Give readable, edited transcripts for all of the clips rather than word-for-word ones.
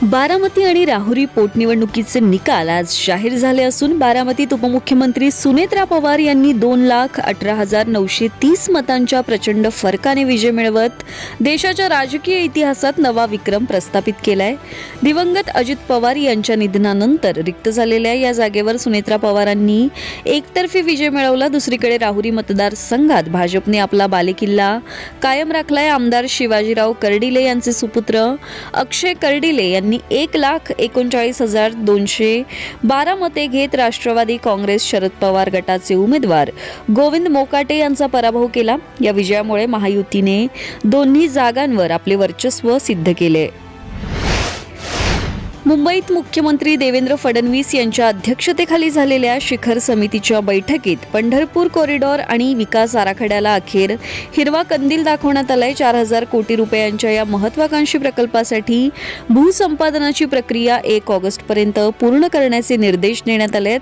बारामती आणि राहुरी पोटनिवडणुकीचे निकाल आज जाहीर झाले असून बारामतीत उपमुख्यमंत्री सुनेत्रा पवार यांनी 2,18,930 मतांच्या प्रचंड फरकाने विजय मिळवत देशाच्या राजकीय इतिहासात नवा विक्रम प्रस्थापित केलाय. दिवंगत अजित पवार यांच्या निधनानंतर रिक्त झालेल्या या जागेवर सुनेत्रा पवारांनी एकतर्फी विजय मिळवला. दुसरीकडे राहुरी मतदारसंघात भाजपने आपला बालेकिल्ला कायम राखलाय. आमदार शिवाजीराव कर्डिले यांचे सुपुत्र अक्षय कर्डिले यांनी 1,39,212 मते घेत राष्ट्रवादी काँग्रेस शरद पवार गटाचे उमेदवार गोविंद मोकाटे यांचा पराभव केला. या विजयामुळे महायुतीने दोन्ही जागांवर आपले वर्चस्व सिद्ध केले. मुंबईत मुख्यमंत्री देवेंद्र फडणवीस यांच्या अध्यक्षतेखाली झालेल्या शिखर समितीच्या बैठकीत पंढरपूर कॉरिडॉर आणि विकास आराखड्याला अखेर हिरवा कंदील दाखवण्यात आलाय. 4,000 कोटी रुपयांच्या या महत्वाकांक्षी प्रकल्पासाठी भूसंपादनाची प्रक्रिया 1 ऑगस्टपर्यंत पूर्ण करण्याचे निर्देश देण्यात आले आहेत.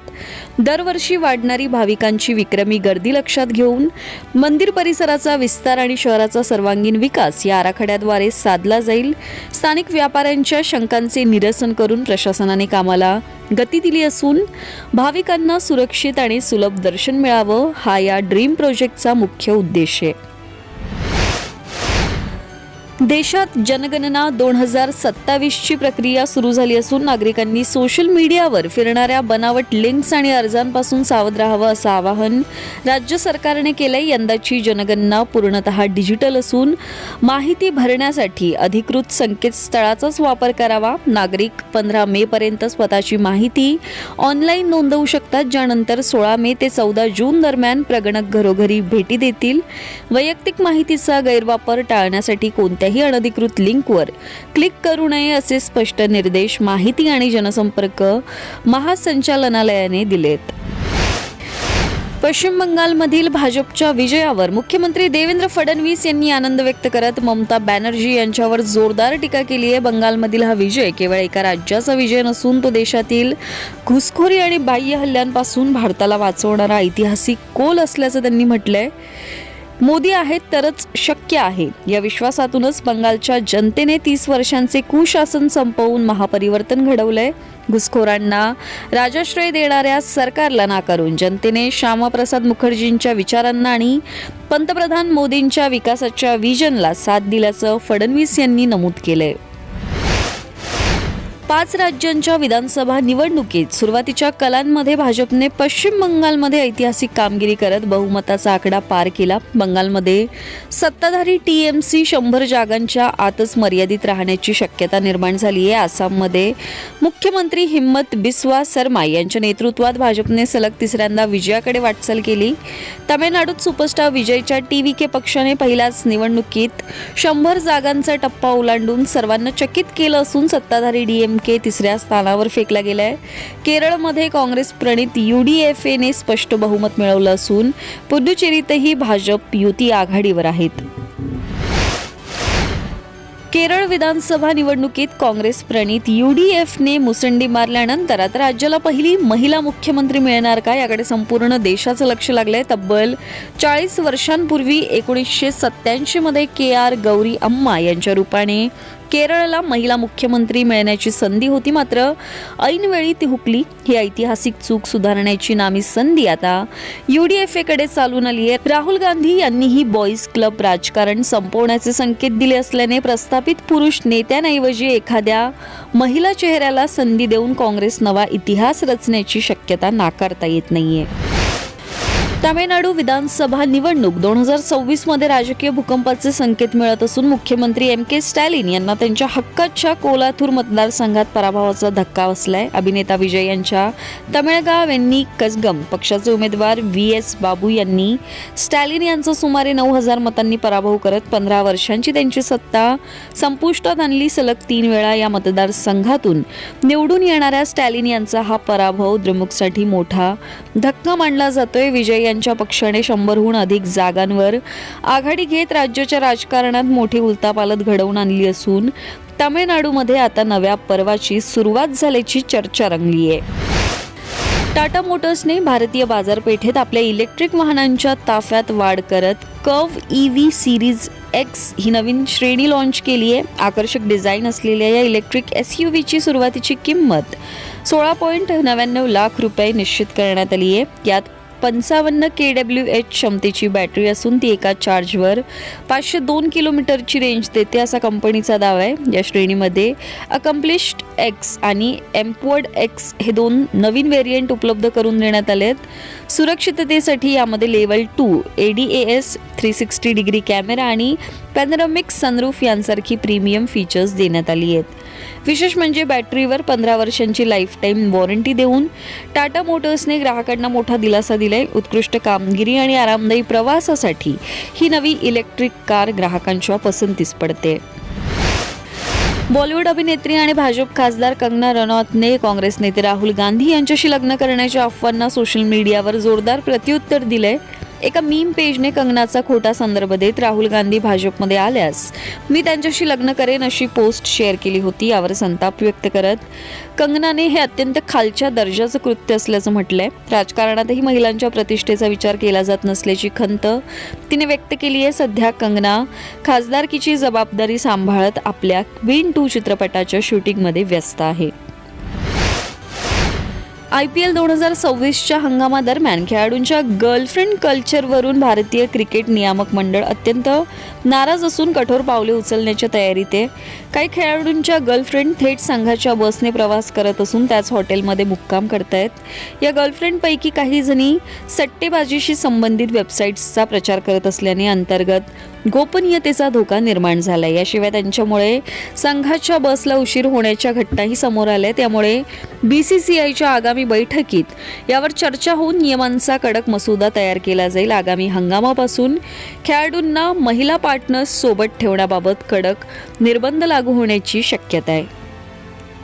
दरवर्षी वाढणारी भाविकांची विक्रमी गर्दी लक्षात घेऊन मंदिर परिसराचा विस्तार आणि शहराचा सर्वांगीण विकास या आराखड्याद्वारे साधला जाईल. स्थानिक व्यापाऱ्यांच्या शंकांचे निरसन करून प्रशासनाने कामाला गती दिली असून भाविकांना सुरक्षित आणि सुलभ दर्शन मिळावं हा या ड्रीम प्रोजेक्टचा मुख्य उद्देश आहे. देशात जनगणना 2027 ची प्रक्रिया सुरू झाली असून नागरिकांनी सोशल मीडियावर फिरणाऱ्या बनावट लिंक्स आणि अर्जांपासून सावध राहावं असं आवाहन राज्य सरकारने केलंय. यंदाची जनगणना पूर्णतः डिजिटल असून माहिती भरण्यासाठी अधिकृत संकेतस्थळाचाच वापर करावा. नागरिक 15 मे पर्यंत स्वतःची माहिती ऑनलाईन नोंदवू शकतात, ज्यानंतर 16 मे ते 14 जून दरम्यान प्रगणक घरोघरी भेटी देतील. वैयक्तिक माहितीचा गैरवापर टाळण्यासाठी कोणत्याही अनधिकृत लिंकवर क्लिक करू नये असे स्पष्ट निर्देश माहिती आणि जनसंपर्क महासंचालनालयाने दिलेत. पश्चिम बंगालमधील भाजपच्या विजयावर मुख्यमंत्री देवेंद्र फडणवीस यांनी आनंद व्यक्त करत ममता बॅनर्जी यांच्यावर जोरदार टीका केली आहे. बंगालमधील हा विजय केवळ एका राज्याचा विजय नसून तो देशातील घुसखोरी आणि बाह्य हल्ल्यांपासून भारताला वाचवणारा ऐतिहासिक कोल असल्याचं त्यांनी म्हटलंय. मोदी आहेत तरच शक्य आहे या विश्वासातूनच बंगालच्या जनतेने 30 वर्षांचे कुशासन संपवून महापरिवर्तन घडवलंय. घुसखोरांना राजाश्रय देणाऱ्या सरकारला नाकारून जनतेने श्यामाप्रसाद मुखर्जींच्या विचारांना आणि पंतप्रधान मोदींच्या विकासाच्या विजनला साथ दिल्याचं फडणवीस यांनी नमूद केलंय. 5 राज्यांच्या विधानसभा निवडणुकीत सुरुवातीच्या कलांमध्ये भाजपने पश्चिम बंगालमध्ये ऐतिहासिक कामगिरी करत बहुमताचा आकडा पार केला. बंगालमध्ये सत्ताधारी टीएमसी 100 जागांच्या आतच मर्यादित राहण्याची शक्यता निर्माण झाली आहे. आसाममध्ये मुख्यमंत्री हिम्मत बिस्वा शर्मा यांच्या नेतृत्वात भाजपने सलग 3ऱ्यांदा विजयाकडे वाटचाल केली. तामिळनाडूत सुपरस्टार विजयच्या टीव्हीके पक्षाने पहिल्याच निवडणुकीत 100 जागांचा टप्पा ओलांडून सर्वांना चकित केलं असून सत्ताधारी डीएमके 3ऱ्या स्थानावर फेकला गेलाय. केरळमध्ये काँग्रेस प्रणित UDFने स्पष्ट बहुमत मिळवलं असून पुदुचेरीतही भाजप युती आघाडीवर आहेत. केरळ विधानसभा निवडणुकीत काँग्रेस प्रणित UDFने मुसंडी मारल्यानंतर आता राज्याला पहिली महिला मुख्यमंत्री मिळणार का याकडे संपूर्ण देशाचं लक्ष लागलंय. तब्बल 40 वर्षांपूर्वी 1987 मध्ये KR गौरी अम्मा यांच्या रूपाने केरळला महिला मुख्यमंत्री मिळण्याची संधी होती, मात्र ऐनवेळी ती हुकली. ही ऐतिहासिक चूक सुधारण्याची नामी संधी आता UDFकडे चालून आली आहे. राहुल गांधी यांनीही बॉईज क्लब राजकारण संपवण्याचे संकेत दिले असल्याने प्रस्थापित पुरुष नेत्यांऐवजी एखाद्या महिला चेहऱ्याला संधी देऊन काँग्रेस नवा इतिहास रचण्याची शक्यता नाकारता येत नाहीये. तामिळनाडू विधानसभा निवडणूक 2026 मध्ये राजकीय भूकंपाचे संकेत मिळत असून मुख्यमंत्री MK स्टॅलिन यांना त्यांच्या हक्काच्या कोलाथूर मतदारसंघात पराभवाचा धक्का बसलाय. अभिनेता विजय यांच्या तमिळगाव यांनी कसगम पक्षाचे उमेदवार VS बाबू यांनी स्टॅलिन यांचा सुमारे 9,000 मतांनी पराभव करत 15 वर्षांची त्यांची सत्ता संपुष्टात आणली. सलग 3 वेळा या मतदारसंघातून निवडून येणाऱ्या स्टॅलिन यांचा हा पराभव द्रमुकसाठी मोठा धक्का मानला जातोय. विजय यांच्या पक्षाने 100हून अधिक जागांवर आघाडी घेत राज्याच्या राजकारणात मोठी उलथापालथ घडवून आणली असून तामिळनाडूमध्ये आता नव्या पर्वाची सुरुवात झाल्याची चर्चा रंगली आहे. टाटा मोटर्सने भारतीय बाजारपेठेत आपल्या इलेक्ट्रिक वाहनांच्या ताफ्यात वाढ करत कर्व EV सिरीज X ही नवीन श्रेणी लॉन्च केली आहे. आकर्षक डिझाईन असलेल्या या इलेक्ट्रिक SUVची सुरुवातीची किंमत 16.99 लाख रुपये निश्चित करण्यात आली आहे. यात 55 kWh क्षमतेची बॅटरी असून ती एका चार्जवर 502 किलोमीटरची रेंज देते असा कंपनीचा दावा आहे. या श्रेणीमध्ये अकम्प्लिश्ड X आणि एम्पवर्ड X हे दोन नवीन व्हेरियंट उपलब्ध करून देण्यात आले आहेत. सुरक्षिततेसाठी यामध्ये लेवल 2 ADAS 360 डिग्री कॅमेरा आणि पॅनोरामिक सनरूफ यांसारखी प्रीमियम फीचर्स देण्यात आली आहेत. विशेष म्हणजे बॅटरीवर 15 वर्षांची लाईफ टाईम वॉरंटी देऊन टाटा मोटर्सने ग्राहकांना मोठा दिलासा दिलाय. उत्कृष्ट कामगिरी आणि आरामदायी प्रवासासाठी ही नवी इलेक्ट्रिक कार ग्राहकांच्या पसंतीस पडते. बॉलिवूड अभिनेत्री आणि भाजप खासदार कंगना रनौतने काँग्रेस नेते राहुल गांधी यांच्याशी लग्न करण्याच्या अफवांना सोशल मीडियावर जोरदार प्रत्युत्तर दिलंय. एका मीम पेजने कंगनाचा खोटा संदर्भ देत राहुल गांधी भाजपमध्ये आल्यास मी त्यांच्याशी लग्न करेन अशी पोस्ट शेअर केली होती. यावर संताप व्यक्त करत कंगनाने हे अत्यंत खालच्या दर्जाचं कृत्य असल्याचं म्हटलंय. राजकारणातही महिलांच्या प्रतिष्ठेचा विचार केला जात नसल्याची खंत तिने व्यक्त केली आहे. सध्या कंगना खासदारकीची जबाबदारी सांभाळत आपल्या क्वीन 2 चित्रपटाच्या शूटिंगमध्ये व्यस्त आहे. IPL 2026च्या हंगामादरम्यान खेळाडूंच्या गर्लफ्रेंड कल्चरवरून भारतीय क्रिकेट नियामक मंडळ अत्यंत नाराज असून कठोर पावले उचलण्याच्या तयारीत आहे. काही खेळाडूंच्या गर्लफ्रेंड थेट संघाच्या बसने प्रवास करत असून त्याच हॉटेलमध्ये मुक्काम करतायत. या गर्लफ्रेंडपैकी काही जणी सट्टेबाजीशी संबंधित वेबसाईट्सचा प्रचार करत असल्याने अंतर्गत गोपनीयतेचा धोका निर्माण झालाय. याशिवाय त्यांच्यामुळे संघाच्या बसला उशीर होण्याच्या घटनाही समोर आल्या. त्यामुळे BCCIच्या आगामी बैठकीत यावर चर्चा होऊन नियमांचा कडक मसुदा तयार केला जाईल. आगामी हंगामापासून खेळाडूंना महिला पार्टनर्स सोबत ठेवण्याबाबत कडक निर्बंध लागू होण्याची शक्यता आहे.